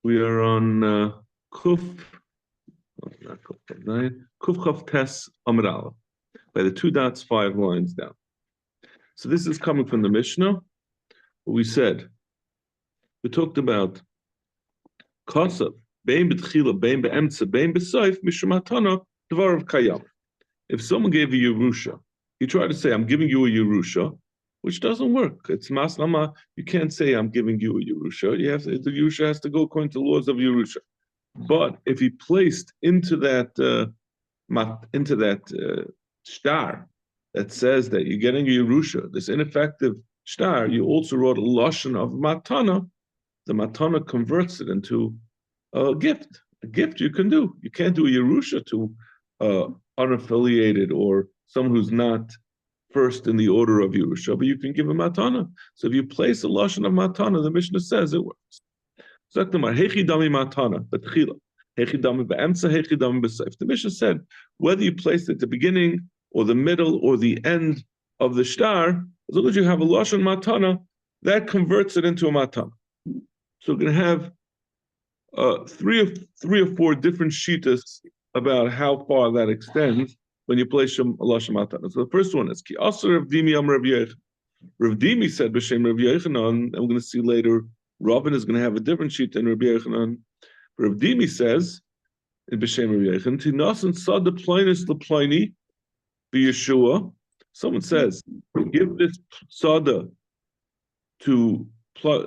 We are on Kuf, not Kuf, 9, Kuf Chav Tes Amud Aleph, by the 2 dots, 5 lines down. So this is coming from the Mishnah. We said, we talked about Kosav, Bein B'tchila, Bein Be'emtza, Bein B'soif, Mishum Hatana, Dvar of Kayam. If someone gave you Yerusha, you try to say, I'm giving you a Yerusha, which doesn't work. It's Maslama. You can't say, I'm giving you a Yerusha. You have to, the Yerusha has to go according to the laws of Yerusha. But if he placed into that star that says that you're getting a Yerusha, this ineffective star, you also wrote a lashon of matana. The matana converts it into a gift. A gift you can do. You can't do a Yerusha to unaffiliated or someone who's not first in the order of Yerusha, but you can give a matana. So if you place a lashon of matana, the Mishnah says it works. The Mishnah said, whether you place it at the beginning or the middle or the end of the star, as long as you have a lashon matana, that converts it into a matana. So we're going to have three or four different shitas about how far that extends when you place a lashon matana. So the first one is ki asur Rav Dimi Amar Rav Yochanan. Rav Dimi said b'shem Rav Yochanan, and we're going to see later. Robin is going to have a different sheet than Rabbi Yochanan. Rav Dimi says in b'shem Rav Yochanan, Tinasan sad the plainis leplaini b'Yeshua. Someone says, give this sada to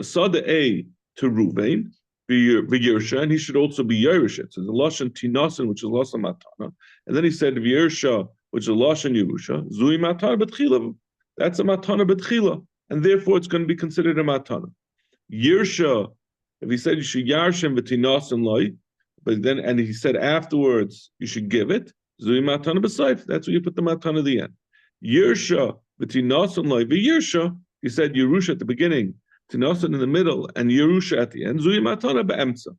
sada A to Ruvain v'Yersha, and he should also be Yerush. So the lashon Tinasan, which is lashon matana, and then he said Yersha, which is lashon Yerusha. Zui matana b'tchila. That's a matana b'tchila, and therefore it's going to be considered a matana. Yersha, if he said you should yarshem v'tinasan loy, but then and he said afterwards you should give it, zui matana b'saif. That's where you put the matana at the end. Yersha v'tinasan loy v'yersha. He said Yerusha at the beginning, tinasan in the middle, and Yerusha at the end. Zui matana b'emtza.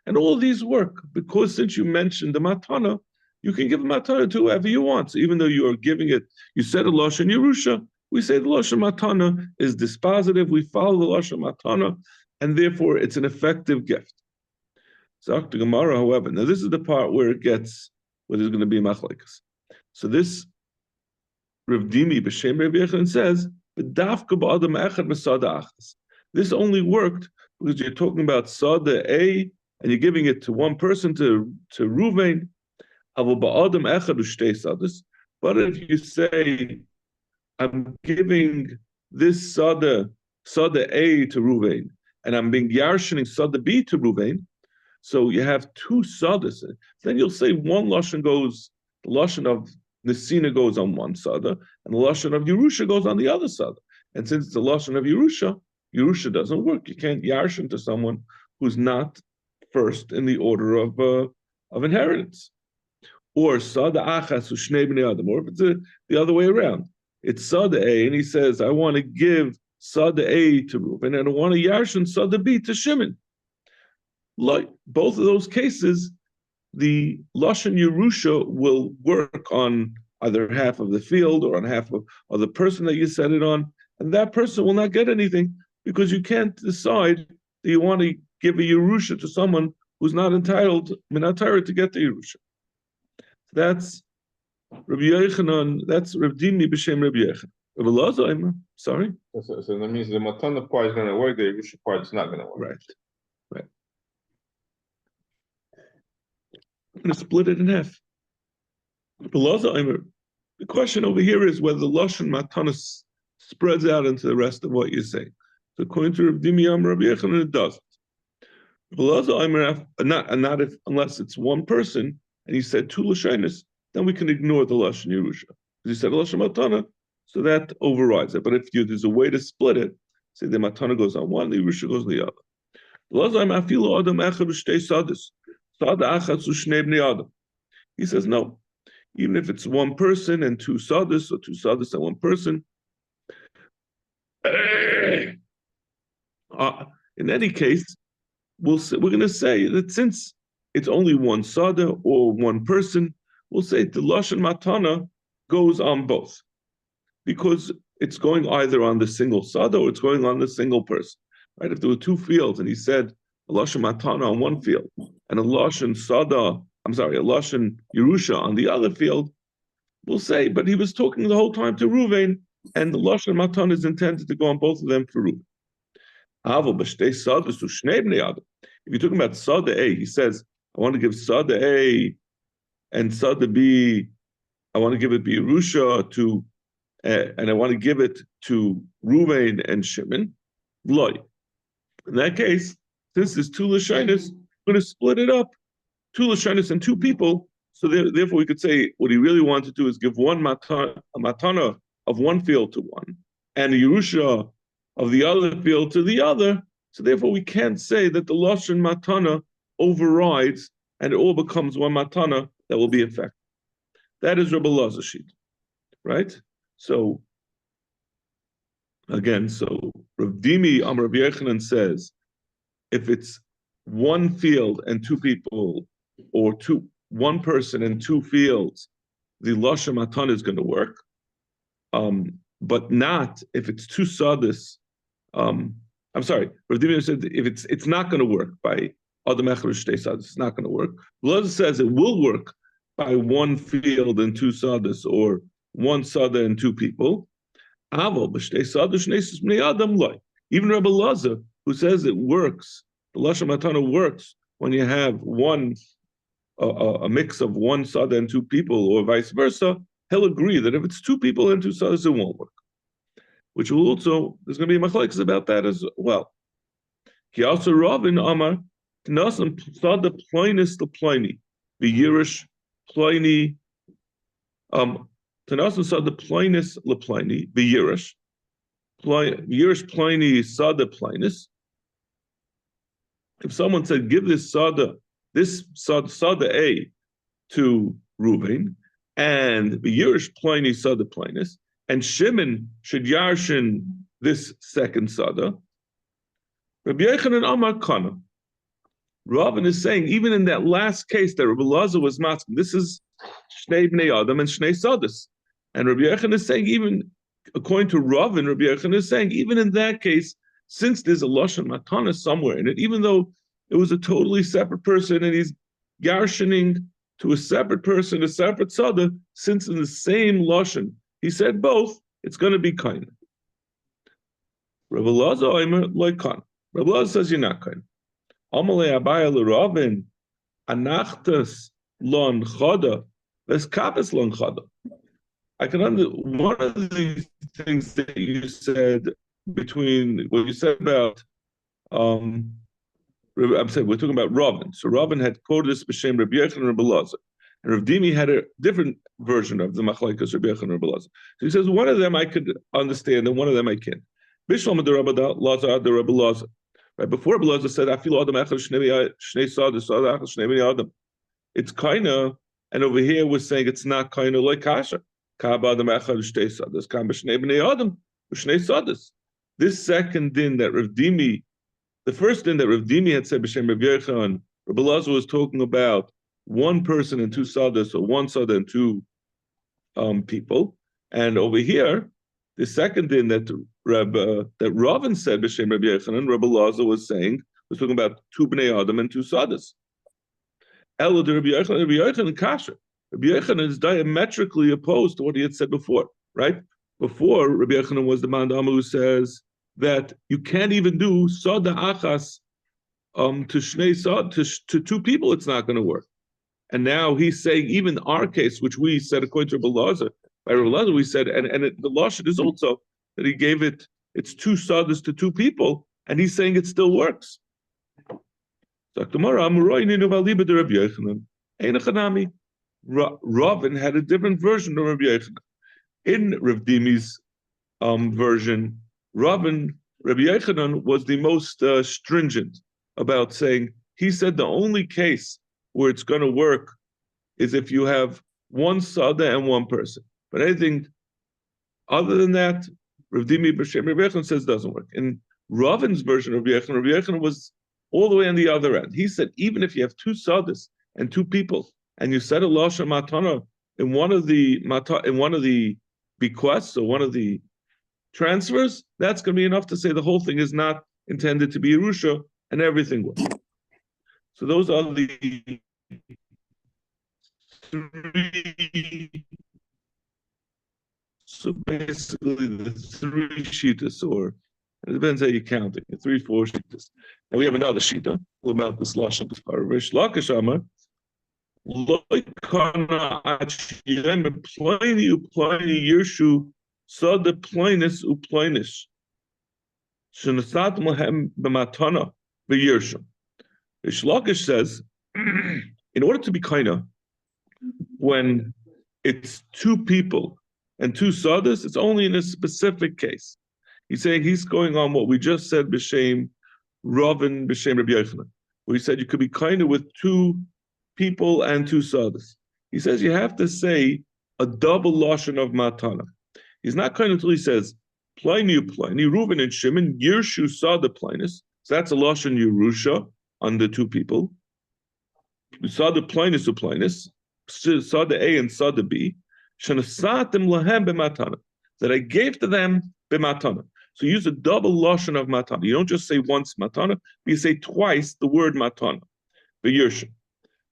And all these work because since you mentioned the matana, you can give a matana to whoever you want. So even though you are giving it, you said a lashon Yerusha. We say the lashon matana is dispositive. We follow the lashon matana, and therefore it's an effective gift. So the Gemara, however, now this is the part where there's going to be machlekes. So this Rav Dimi b'shem Rav Yochanan says, "B'dafka ba'adam echad b'sada achas." This only worked because you're talking about sada A, and you're giving it to one person to Ruvain. Aval ba'adam echad u'shtei sadas. But if you say I'm giving this sada A to Ruvain, and I'm being yarshening sada B to Ruvain, so you have two sadas. Then you'll say one lashon goes, the lashon of Nesina goes on one sada, and the lashon of Yerusha goes on the other sada. And since it's the lashon of Yerusha doesn't work. You can't yarshen to someone who's not first in the order of inheritance. Or sada achas u'shnei bnei adam, or if it's the other way around. It's Sada A, and he says, I want to give Sada A to Reuben, and I want to yarshin Sada B to Shimon. Like both of those cases, the Lashon Yerusha will work on either half of the field or on half of the person that you set it on, and that person will not get anything because you can't decide that you want to give a Yerusha to someone who's not entitled, minatara, to get the Yerusha. That's Rabbi Yochanan, that's Rav Dimi b'shem Rabbi Yochanan. Rabbi Elazar, sorry? So that means the matana part is going to work, the Yerusha part is not going to work. Right. I'm going to split it in half. Rabbi Elazar, the question over here is whether the lashon matana spreads out into the rest of what you're saying. So according to Rav Dimi Rabbi Yochanan, it doesn't. Rabbi Elazar, not if, unless it's one person, and he said two lashonos, then we can ignore the lashon Yerusha. Because he said lashon matana, so that overrides it. But if there's a way to split it, say the matana goes on one, the Yerusha goes on the other. He says no. Even if it's one person and two sadas, or two sadas and one person, in any case, we're going to say that since it's only one sada or one person, we'll say the lashon matana goes on both, because it's going either on the single sada or it's going on the single person, right? If there were two fields and he said a lashon matana on one field, and a lashon sada, a lashon Yerusha on the other field, we'll say, but he was talking the whole time to Ruvain, and the lashon matana is intended to go on both of them for Ruvain. If you're talking about sada A, he says, I want to give sada A and sada B, I want to give it Yerusha to, and I want to give it to Ruvain and Shimon. Loy. In that case, since there's two lashonos, we're going to split it up, two lashonos and two people. So therefore, we could say what he really wanted to do is give a matana of one field to one, and a Yerusha of the other field to the other. So therefore, we can't say that the lashon matana overrides and it all becomes one matana that will be effective. That is Rabbi Elazar's sheet, right? So again, Rav Dimi Amar Rabbi Yochanan says, if it's one field and two people, or one person and two fields, the lashon matana is going to work, but not if it's two sadis. I'm sorry, Rav Dimi said if it's not going to work by Adam Echad Shtei Sadis, it's not going to work. Elazar says it will work by one field and two sadis, or one sada and two people. Even Rabbi Elazar, who says it works, the lashon matana works when you have a mix of one sada and two people, or vice versa, he'll agree that if it's two people and two sadas, it won't work. Which will also, there's going to be a machlekes about that as well. He also Ravin Amar Tnasan sada ploinis leploni, the Yirish ploni, Tnasan sada ploinis leploni, the Yirish ploni sada ploinis. If someone said, give this sada A to Reuven, and the Yirish ploni sada ploinis, and Shimon should yarshin this second sada, Rabbi Yochanan Amar Kana. Ravin is saying, even in that last case that Rabbi Elazar was masking, this is Shnei Bnei Adam and Shnei Sadis. And Rabbi Yochanan is saying, even according to Ravin, Rabbi Yochanan is saying, even in that case, since there's a lashon matana somewhere in it, even though it was a totally separate person and he's yarshining to a separate person, a separate sada, since in the same lashon he said both, it's going to be kind. Rabbi Elazar Omer like kind. Rabbi Elazar says you're not kind. Amalei Abaya l'Ravin anachtas lon chada v'eskapes lon chada. I can one of the things that you said between what you said about I'm saying we're talking about Ravin. So Ravin had quoted this b'shem Rabbi Yochanan and Rabbi Elazar, and Rav Dimi had a different version of the machlekes Rabbi Yochanan and Rabbi Elazar. So he says one of them I could understand and one of them I can't. Bishlam the Rabbi Elazar the Rabbi Elazar. Right before Rabbi Elazar said, "I feel Adam echad shnei sada sada echad shnei bnei Adam." It's kaina, and over here we're saying it's not kaina like kasha. Kab Adam echad shnei sadas, kab shnei bnei Adam shnei sadas. This second din that Rav Dimi, the first din that Rav Dimi had said b'shem Rabbi Yochanan, Rabbi Elazar was talking about one person and two sadas, or one sada and two people, and over here, the second din that Ravin said b'shem Rabbi Yochanan, Rabbi Elazar was talking about two bnei Adam and two sadas. Elo de Rabbi Yochanan kasha. Rabbi Yochanan is diametrically opposed to what he had said before, right? Before, Rabbi Yochanan was the man who says that you can't even do sada achas to shnei sad to two people. It's not going to work. And now he's saying even our case, which we said according to Rabbi Elazar, by Rabbi Elazar we said, and the lashon is also that he gave it's two sadas to two people, and he's saying it still works. Ravin had a different version of Rabbi Yochanan. In Rav Dimi's version, Rabbi Yochanan was the most stringent about saying, he said the only case where it's going to work is if you have one sada and one person. But anything other than that, Rav Dimi b'shem Rabbi Yochanan says doesn't work. In Ravin's version of Rabbi Yochanan was all the way on the other end. He said even if you have two sadas and two people, and you said a lashon matana in one of the bequests or one of the transfers, that's going to be enough to say the whole thing is not intended to be Yerusha and everything works. So those are the three. So basically, the three shitas, or it depends how you count it. 3, 4 shitas. And we have another shita about this lashon Rish Lakish Amar. Loikana achiyem pliny upliny yershu sada plynus uplynus. Shenasat lahem b'matana b'yershim. Rish Lakish says, in order to be kaina, when it's two people and two sadas, it's only in a specific case. He's saying he's going on what we just said, b'shem Ravin, b'shem Rabbi Yochanan, where he said you could be kinder with two people and two sadas. He says you have to say a double lashon of matana. He's not kind until he says Pliny, Reuben and Shimon, Yershu sada Plinus. So that's a lashon Yerusha on the two people. Sada Plinus Uplinus, sada A and sada B. Shanasatim lahem b'matana, that I gave to them b'matana. So use a double lashon of matana. You don't just say once matana, but you say twice the word matana, b'yershim.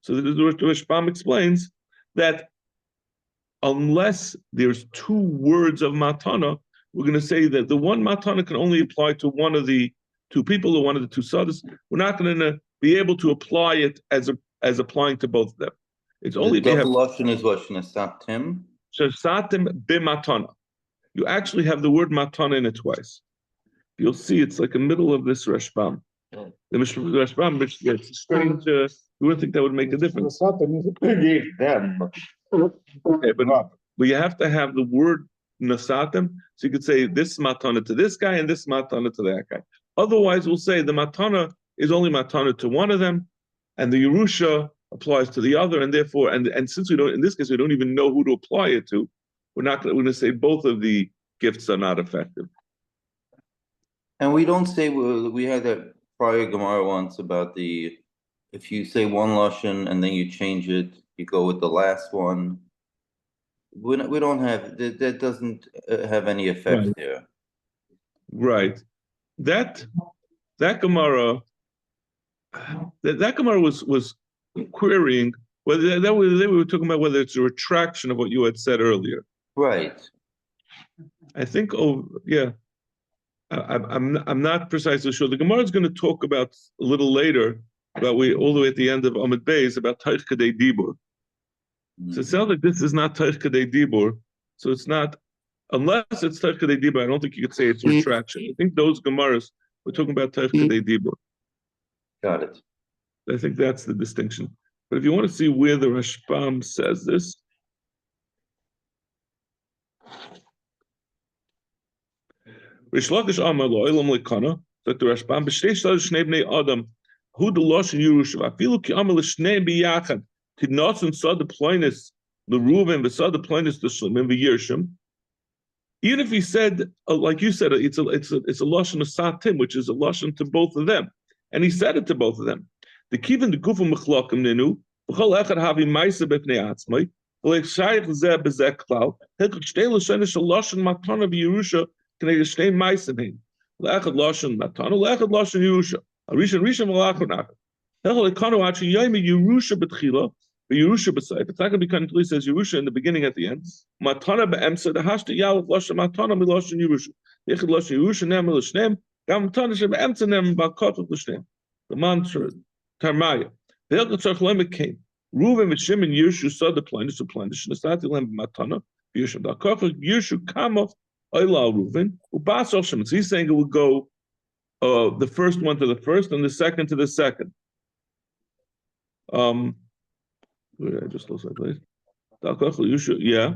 So the Rashbam explains that unless there's two words of matana, we're going to say that the one matana can only apply to one of the two people or one of the two sadas. We're not going to be able to apply it as applying to both of them. It's only the double lashon is what, shnesatim? Shnesatim b'matana. You actually have the word matana in it twice. You'll see it's like the middle of this Rashbam. The Rashbam, which gets strange. You wouldn't think that would make a difference. Gave them. Okay, but you have to have the word nasatim, so you could say this matana to this guy and this matana to that guy. Otherwise, we'll say the matana is only matana to one of them, and the Yerusha applies to the other, and therefore, and since we don't, in this case, we don't even know who to apply it to, we're going to say both of the gifts are not effective. And we don't say, we had that prior Gemara once about if you say one lashon and then you change it, you go with the last one. We don't have, that doesn't have any effect there. Right. That Gemara, that Gemara was querying whether they were talking about whether it's a retraction of what you had said earlier. Right. I think. Oh, yeah. I'm not precisely sure. The Gemara is going to talk about a little later about all the way at the end of Amud Beis about Taich Kadei Dibur. So it sounds like this is not Taich Kadei Dibur. So it's not, unless it's Taich Kadei Dibur, I don't think you could say it's retraction. I think those Gemaras we're talking about Taich Kadei Dibur. Got it. I think that's the distinction. But if you want to see where the Rashbam says this, Rish Lakish Amar Lo Olam Lekana, that the Rashbam b'shtei shtad shnei bnei Adam hu the lashon Yerusha afilu ki Amar l'shnei biyachad tidnasun sad the plainis l'Reuven v'sad the plainis l'Shimon v'Yershim. Even if he said, like you said, it's a lashon of satim, which is a lashon to both of them, and he said it to both of them. The kivin the gufa mechlakim nenu v'chol echad havi ma'isa b'pnei atzmai v'leich shayich zeh b'zeh klal hekach shtei l'shene shel lashon matana v'Yerusha. Shnei ma'asim hein. Le'echad lashon matana, le'echad lashon Yerusha. Rishon v'lachon achad. Hechol ekanu achi yoyme Yerusha b'tchila, v'Yerusha b'sayif. It's not going to be kind until he says Yerusha in the beginning at the end. Matana be'emsa, the hashta yalef lashon matana mi lashon Yerusha. Echad lashon Yerusha nem l'shneim, gam matana she be'emsa nem ba'kotot l'shneim. The mantra, Tarmaya. The Hechad tzarch lemek came. Reuven v'Shimon Yershu sad the planish, nesati lem matana, v'Yerusha b'kotot, Yershu kama, Reuven, so he's saying it would go the first one to the first and the second to the second. I just lost that place. Yeah.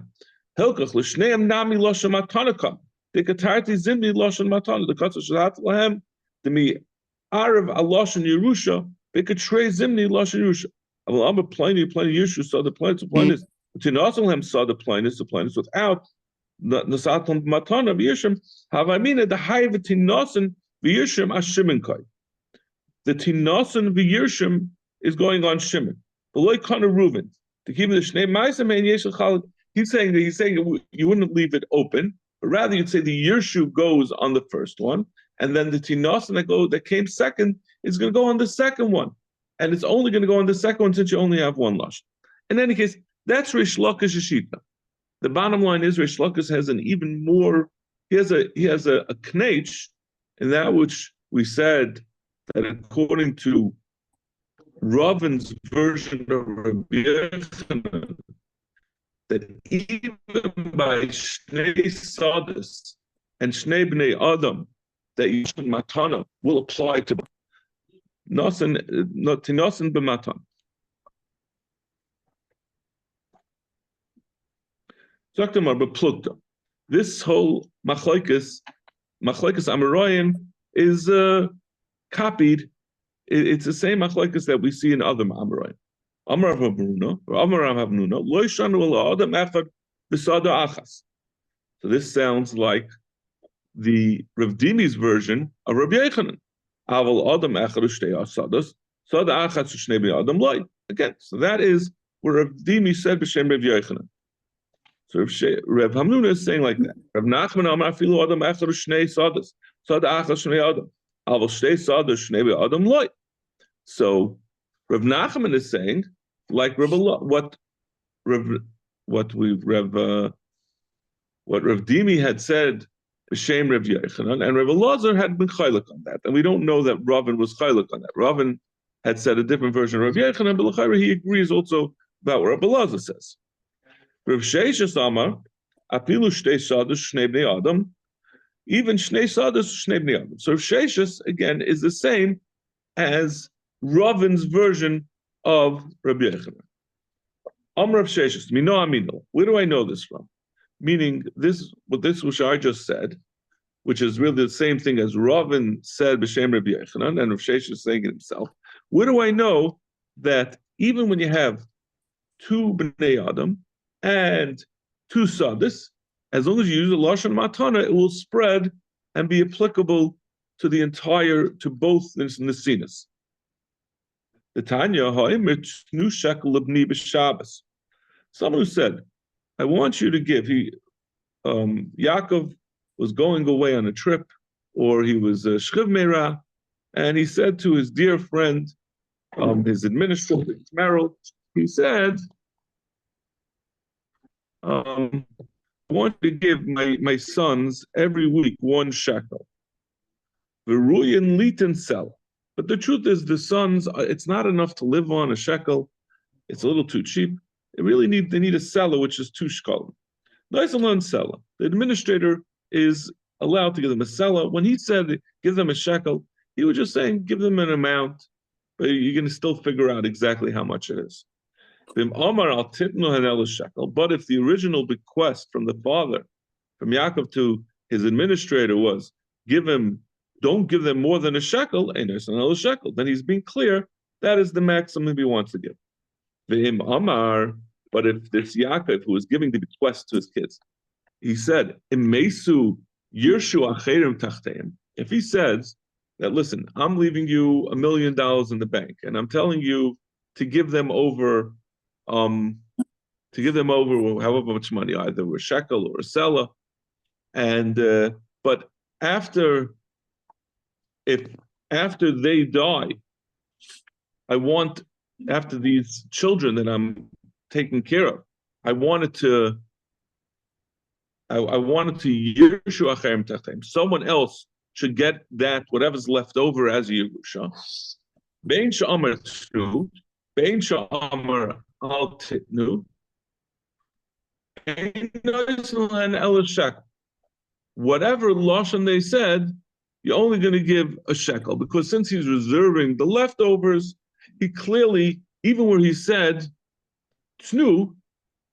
Helkach l'shneim nami loshem matanaka. The katarti zimni loshem matana. The katzah shalat lahem. The mi arav aloshem Yerusha. They could trade zimni loshem Yerusha. Aval amma pliny Yeshu saw the plainus. Tinasalam saw the plainus without the Satam Matana V'Yishim have I mean the high of Tinasan V'Yishim as Shimon Kai. The Tinasan V'Yishim is going on Shimon. Below Kana Reuven to keep the Shnei Ma'asim and Yeshel Chalad. He's saying you wouldn't leave it open, but rather you'd say the Yershu goes on the first one, and then the Tinasan that came second is going to go on the second one. and it's only going to go on the second one since you only have one lashon. In any case, that's Rish Lakish's shita. The bottom line is Rish Lakish has an even more. He has a knetch in that which we said that according to Ravin's version of Rabbi Yochanan, that even by Shnei Sadis and Shnei Bnei Adam, that Yishon Matana will apply to Nasan, not to Nasan b'Matan. Zaktamar b'Plukta. This whole Machlokes Amoraim is copied. It's the same Machlokes that we see in other Amoraim. Amar Rav Hamnuna, or Amar Rav Hamnuna, Lo Yishanu Ela Adam Echad B'Sada Achas. So this sounds like the Rav Dimi's version of Rabbi Yochanan. Aval Adam Echad Shtei Asadas, Sada Achas Shnei Bnei Adam Loy. Again, so that is where Rav Dimi said B'Shem Rav Yochanan. So Rav Hamnuna is saying like that. Rav Nachman Amar Afilu Adam Echad Shnei Sadas, Sada Achas Shnei Adam. Aval Shtei Sadas Shnei Bnei Adam Loy. So Rav Nachman is saying, like what Rav Dimi had said, B'Shem Rav Yochanan, and Rav Elazar had been chaylik on that, and we don't know that Ravin was chaylik on that. Ravin had said a different version of Rav Yochanan, but l'chayra he agrees also about what Rav Elazar says. Rav Sheishas Amar, Apilu Shtei Sadus Shnei Bnei Adam, even Shnei Sadus Shnei Bnei Adam. So Rav Sheishas again is the same as Ravin's version of Rabbi Yochanan. Amar Rav Sheishas, Mino Amino. Where do I know this from? Meaning this which I just said, which is really the same thing as Ravin said B'Shem Rabbi Yochanan, and Rav Sheishas is saying it himself. Where do I know that even when you have two Bnei Adam and two Sadis, as long as you use a Lashon Matana, it will spread and be applicable to both Nesinas. The Tanya, someone who said, I want you to give. Yaakov was going away on a trip, or he was Shchiv Meirah, and he said to his dear friend, his administrator, Merrill, he said, I want to give my sons every week 1 shekel. V'ruyin litin sell. But the truth is, the sons, it's not enough to live on a shekel. It's a little too cheap. They need a seller, which is 2 shekalim. Nice and learn seller. The administrator is allowed to give them a seller. When he said give them a shekel, he was just saying give them an amount, but you're going to still figure out exactly how much it is. But if the original bequest from the father, from Yaakov to his administrator was don't give them more than a shekel, then he's being clear that is the maximum he wants to give. But if there's Yaakov who is giving the bequest to his kids, he said, if he says that, listen, I'm leaving you $1 million in the bank, and I'm telling you to give them over however much money, either a shekel or a seller, and but after they die, after these children that I'm taking care of, I wanted to someone else should get that, whatever's left over as a Yerusha. Bein she'amar tnu, bein she'amar al titnu, whatever lashon they said, you're only going to give a shekel, because since he's reserving the leftovers, he clearly, even where he said tnu,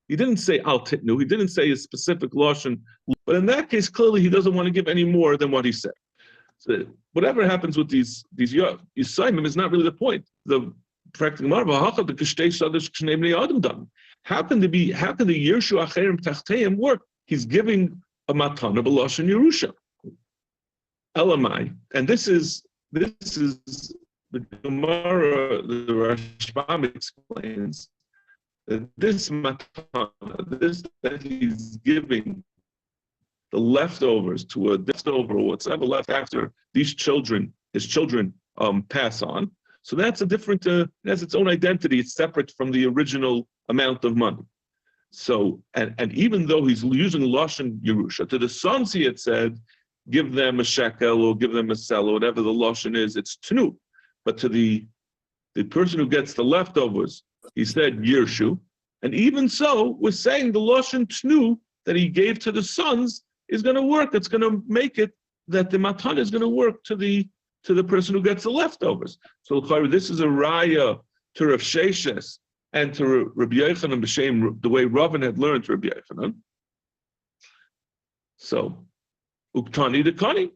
he didn't say al titnu, he didn't say a specific lashon, but in that case, clearly he doesn't want to give any more than what he said. So whatever happens with these Yisayim is not really the point. The practical how can the Yershu Acherim Tachteim work? He's giving a matana b'lashon Yerusha. Elamai, and this is the Gemara, the Rashbam explains that this matana, that he's giving the leftovers to a leftover, whatever left after his children pass on. So that's a different, it has its own identity. It's separate from the original amount of money. So, and even though he's using Lashon Yerusha, to the sons he had said, give them a shekel or give them a sell or whatever the Lashon is, it's tnu. But to the person who gets the leftovers, he said Yershu. And even so, we're saying the Lashon tnu that he gave to the sons is going to work. It's going to make it that the matan is going to work to the person who gets the leftovers. So this is a raya to Rav Sheshes and to Rabbi Yochanan b'shem, the way Ravin had learned Rabbi Yochanan. So uktani de kani,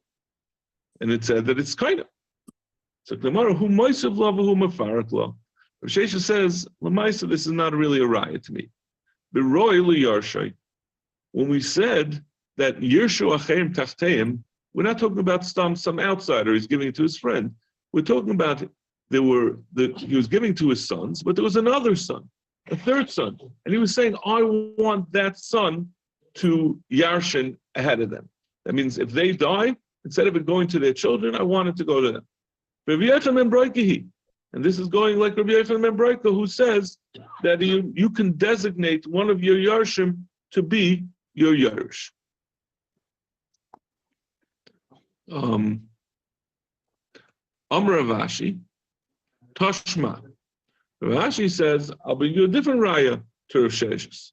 and it said that it's kind of. So Gemara who moisav lava who mafarak la. Rav Sheshes says lamaisa, this is not really a raya to me. B'roi liyarshay. When we said that Yershu Acheim Tachteim, we're not talking about some outsider who's giving it to his friend. We're talking about he was giving to his sons, but there was another son, a third son, and he was saying, I want that son to Yarshin ahead of them. That means if they die, instead of it going to their children, I want it to go to them. And this is going like Rabbi Yochanan ben Broika, who says that you can designate one of your Yarshim to be your Yerush. Amr Ravashi, Toshma. Ravashi says, I'll bring you a different raya to Rav Sheshes.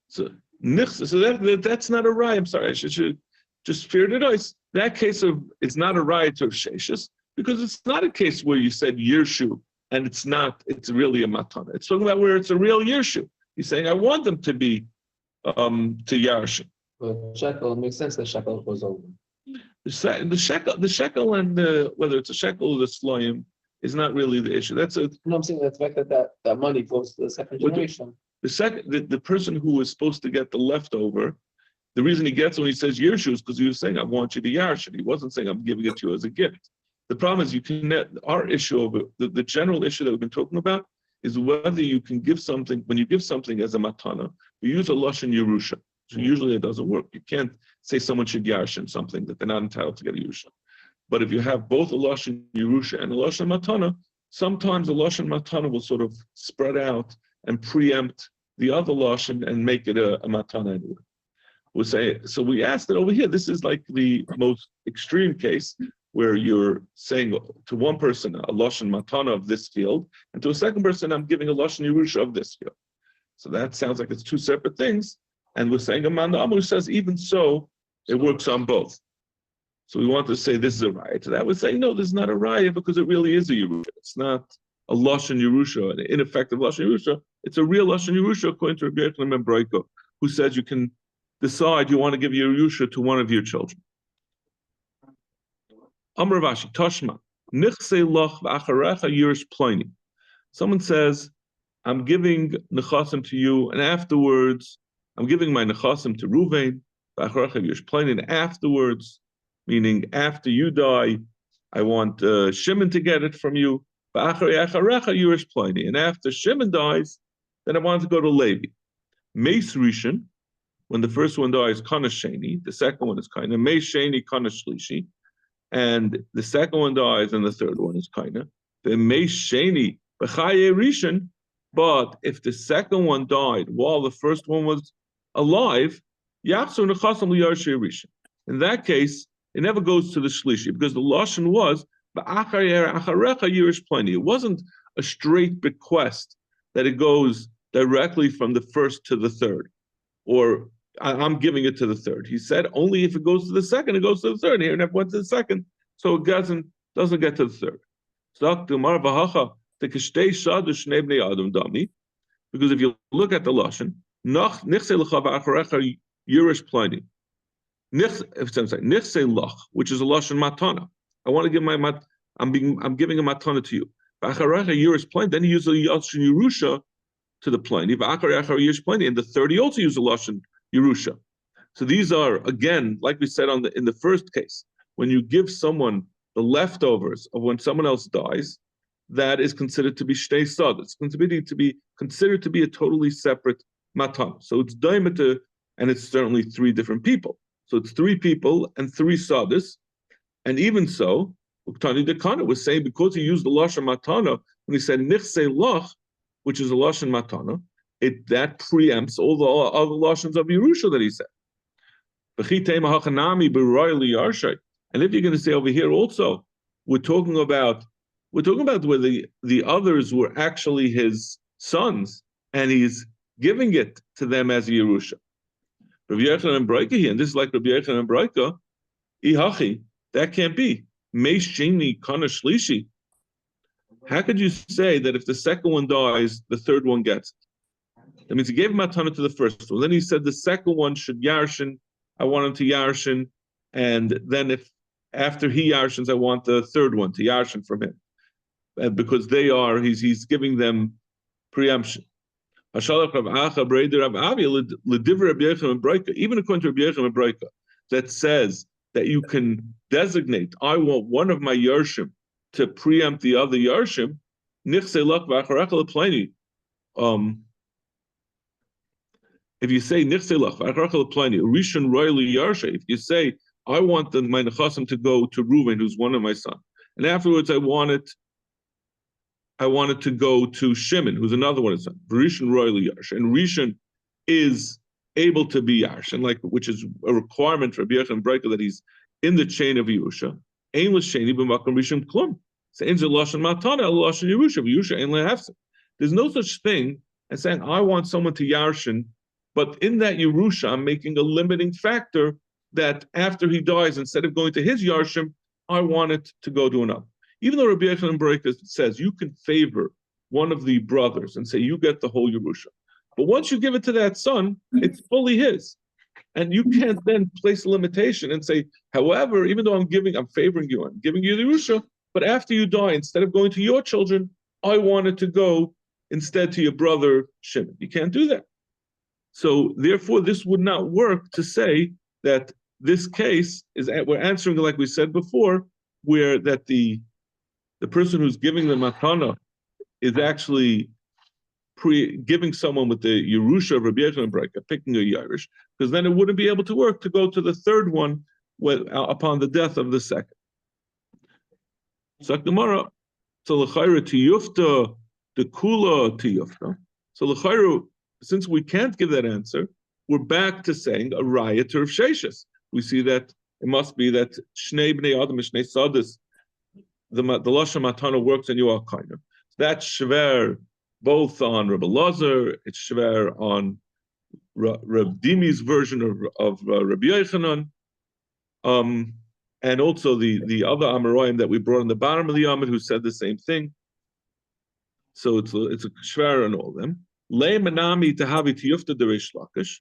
So that's not a raya. I'm sorry, I should just fear the dice. That case it's not a raya to Rav Sheshes because it's not a case where you said Yershu and it's really a matana. It's talking about where it's a real Yershu. He's saying, I want them to be to Yarshin. But shekel makes sense that shekel goes over. The shekel and whether it's a shekel or the sloyim is not really the issue. No, I'm saying the fact that money goes to the second generation. The person who is supposed to get the leftover, the reason he gets when he says Yershu is because he was saying, I want you to Yarshin. He wasn't saying I'm giving it to you as a gift. The problem is our issue of the general issue that we've been talking about is whether you can give something, when you give something as a matana, you use a Lashon Yerusha. So usually it doesn't work. You can't say someone should Yarshin something that they're not entitled to get a Yerusha. But if you have both a Lashon Yerusha and a Lashon Matana, sometimes a Lashon Matana will sort of spread out and preempt the other Lashon and make it a Matana anyway. We'll say, so we asked that over here, this is like the most extreme case where you're saying to one person a Lashon Matana of this field, and to a second person, I'm giving a Lashon Yerusha of this field. So that sounds like it's two separate things. And we're saying Amanda Amr says, even so, it works on both. So we want to say this is a raya. To that we're saying, no, this is not a raya because it really is a Yerusha. It's not a Lashon Yerusha, an ineffective Lashon Yerusha. It's a real Lashon Yerusha according to Rabbi Yochanan ben Broika, who says you can decide you want to give Yerusha to one of your children. Amr Vashi, Toshma, Nichse Loch V'acharecha Yirish Pliny. Someone says, I'm giving Nechasim to you, and afterwards, I'm giving my Nechasim to Ruvain, V'acharecha Yirish Pliny, and afterwards, meaning after you die, I want Shimon to get it from you, V'acharecha Yirish Pliny, and after Shimon dies, then I want to go to Levi. Meis Rishon, when the first one dies, Kana Sheni, the second one is Kana, Meis Sheni, Kana Shlishi, and the second one dies, and the third one is Kana. The Meis Sheni, B'chaye Rishon, but if the second one died while the first one was alive, Yachsu Nechasam L'Yarshei Rishon. In that case, it never goes to the Shlishi, because the Lashon was, B'acharecha Yirish Pliny. It wasn't a straight bequest that it goes directly from the first to the third, or I'm giving it to the third. He said only if it goes to the second, it goes to the third. Here it never went to the second, so it doesn't get to the third. Because if you look at the lashon, Yirish Pliny, which is a lashon matana. I want to give I'm giving a matana to you. Yirish Pliny. Then he used a lashon Yerusha to the Pliny. And the third, he also used a lashon Yerusha. So these are, again, like we said in the first case, when you give someone the leftovers of when someone else dies, that is considered to be shtei sad. It's considered to be a totally separate matan. So it's daimata, and it's certainly three different people. So it's three people and three sadis. And even so, Uktani Dekana was saying because he used the lashon matana when he said nichse lach, which is a lashon matana, that preempts all the other lashons of Yerusha that he said. And if you're going to say over here also, we're talking about where the others were actually his sons, and he's giving it to them as a Yerusha. Rabbi Yochanan and Breika here, and this is like Rabbi Yochanan and Breika, ihachi, that can't be. Meish sheni kana shlishi. How could you say that if the second one dies, the third one gets it? That means he gave matana to the first one. Then he said the second one should yarshin. I want him to yarshin, and then if after he yarshins, I want the third one to yarshin from him, and because he's giving them preemption. Even according to Rabbi Yochanan and Breika, that says that you can designate, I want one of my yarshim to preempt the other yarshim. If you say Rishon Royally Yarsha, if you say I want my nechasim to go to Reuven, who's one of my sons, and afterwards I want it to go to Shimon, who's another one of his sons. Rishon Royally Yarsha, and Rishon is able to be Yarsha, which is a requirement for Rabbi Yochanan Breika that he's in the chain of Yerusha. Ein l'sheni b'makom Rishon klum. There's no such thing as saying I want someone to Yarshin, but in that Yerusha, I'm making a limiting factor that after he dies, instead of going to his Yarshim, I want it to go to another. Even though Rabbi Yochanan Breika says you can favor one of the brothers and say you get the whole Yerusha, but once you give it to that son, it's fully his, and you can't then place a limitation and say, however, even though I'm favoring you, I'm giving you the Yerusha, but after you die, instead of going to your children, I want it to go instead to your brother Shimon. You can't do that. So therefore, this would not work to say that this case is, we're answering like we said before, where that the person who's giving the matana is actually giving someone with the Yerusha of Rabbi Yochanan Breika, picking a Yerush, because then it wouldn't be able to work to go to the third one upon the death of the second. So Gemara, so l'chayra tiyufta, the kula tiyufta. So l'chayra, since we can't give that answer, we're back to saying a raya to Rav Sheshes. We see that it must be that shnei bnei adam and shnei sadis, the lashon matana works in your kind of. That's shver both on Rabbi Lazar, it's shver on Reb Dimi's version of Rabbi Yochanan, and also the other Amoraim that we brought in the bottom of the Yamid who said the same thing. So it's a shver on all of them. Le manami tahavi tiyufta de Reish Lakish.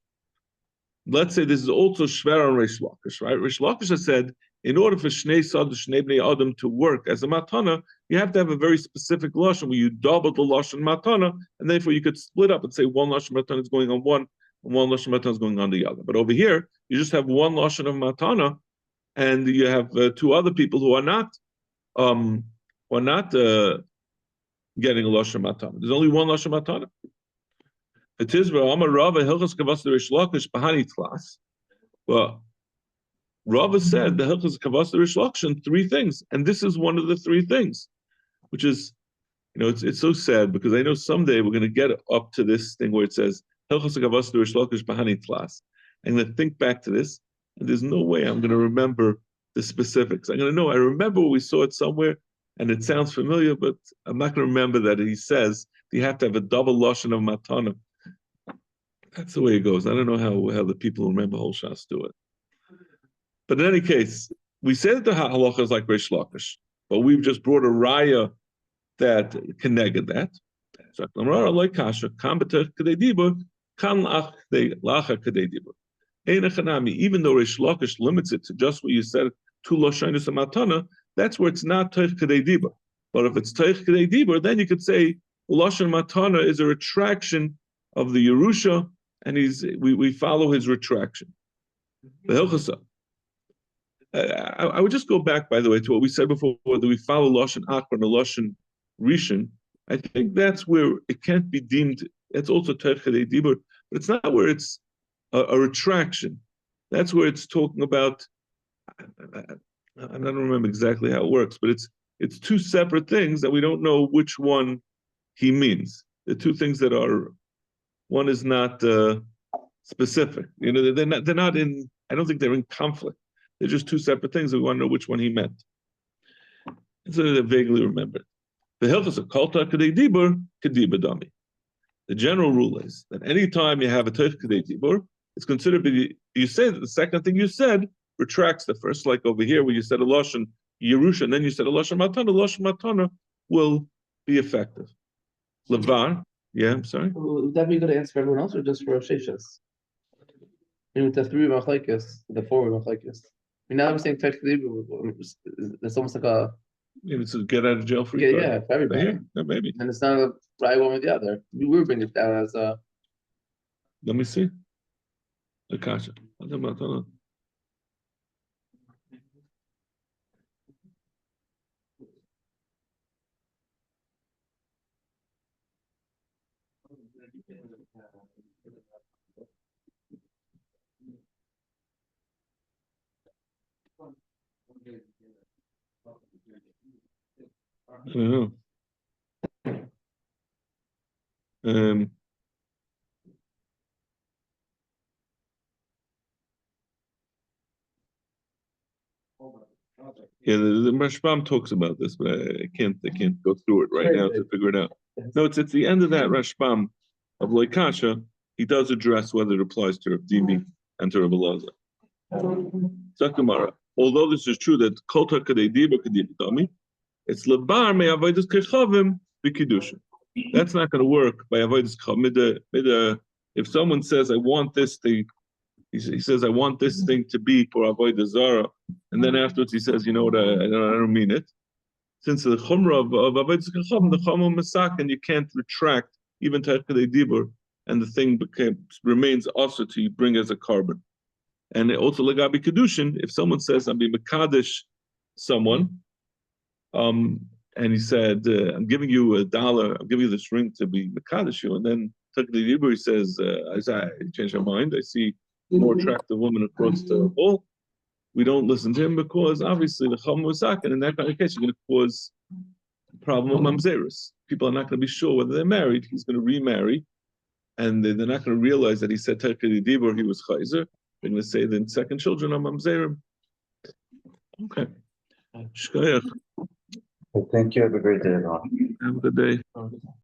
Let's say this is also shver on Reish Lakish, right? Reish Lakish has said, in order for Shnei Sad, Shnei Bnei Adam to work as a matana, you have to have a very specific lashon where you double the lashon matana, and therefore you could split up and say one lashon matana is going on one, and one lashon matana is going on the other. But over here, you just have one lashon of matana, and you have two other people who are not getting a lashon matana. There's only one lashon matana. It is Amar Rava Hilchas Kavas Reish Lakish Bahani Tlas. Well, Rava said the Hilchas Kavas Reish Lakish in three things, and this is one of the three things, which is, it's so sad because I know someday we're going to get up to this thing where it says Hilchas Kavas Reish Lakish Bahani Tlas. I'm going to think back to this, and there's no way I'm going to remember the specifics. I'm going to know I remember we saw it somewhere, and it sounds familiar, but I'm not going to remember that he says you have to have a double lashon of matana. That's the way it goes. I don't know how the people who remember whole shas do it. But in any case, we say that the halacha is like Reish Lakish, but we've just brought a raya that can negate that. So like kasha, even though Reish Lakish limits it to just what you said, two lashonos and matana, that's where it's not teich kedei dibur. But if it's teich kedei dibur, then you could say lashon matana is a retraction of the Yerusha, and we follow his retraction. The Hilchasa. I would just go back, by the way, to what we said before, whether we follow Lashon Akron or Lashon Rishon. I think that's where it can't be deemed, it's also Teich Kedei Dibur, but it's not where it's a retraction. That's where it's talking about, I don't remember exactly how it works, but it's two separate things that we don't know which one he means. The two things that are, one is not specific. You know, they're not in. I don't think they're in conflict. They're just two separate things. We want to know which one he meant. So they vaguely remembered. The hilchos of kolta kadei dibur kediba dami. The general rule is that anytime you have a teich kadei dibur, it's considered. You say that the second thing you said retracts the first, like over here where you said a lashon Yerusha, and then you said a lashon matana will be effective. Levar, yeah, I'm sorry. Would that be a good answer for everyone else or just for Sheshas? With the three machlekes, the four machlekes. Now I'm saying technically, it's almost like a Maybe it's a get out of jail free card. yeah for everybody, Yeah, maybe. and it's not a right one with the other. We were bringing it down as a. Let me see. Akasha. I don't know. Yeah, the Rashbam talks about this, but I can't go through it right now to figure it out. No, it's at the end of that Rashbam of Loikasha, he does address whether it applies to Rav Dimi and to Rav Elazar. Sakamara. Although this is true that Kolta Kadei Diba Kadei Dami, it's Labar may avoid this Kechavim Bikidushin. That's not going to work by avoiding Kechavim. If someone says, I want this thing, he says, I want this thing to be for avoid Zara, and then afterwards he says, you know what, I don't mean it. Since the Chumrah of avoid Kechavim, the Chumrah Masak, and you can't retract even Kadei Dibur, and the thing remains also to bring as a carbon. And also Lagabi Kedushin, if someone says, I'm being Mekadesh someone, and he said, I'm giving you $1, I'm giving you this ring to be Mekadesh you, and then Takdi Yibur, he says, I changed my mind, I see a more attractive woman across the hall. We don't listen to him because obviously the Chum was Zak, and in that kind of case, you're going to cause a problem of Mamzerus. People are not going to be sure whether they're married, he's going to remarry, and they're not going to realize that he said Takdi Yibur, he was Chayzer. They're going to say the second children are Mamzerim. Okay. Shkoyach. Thank you. Have a great day, everyone. Have a good day.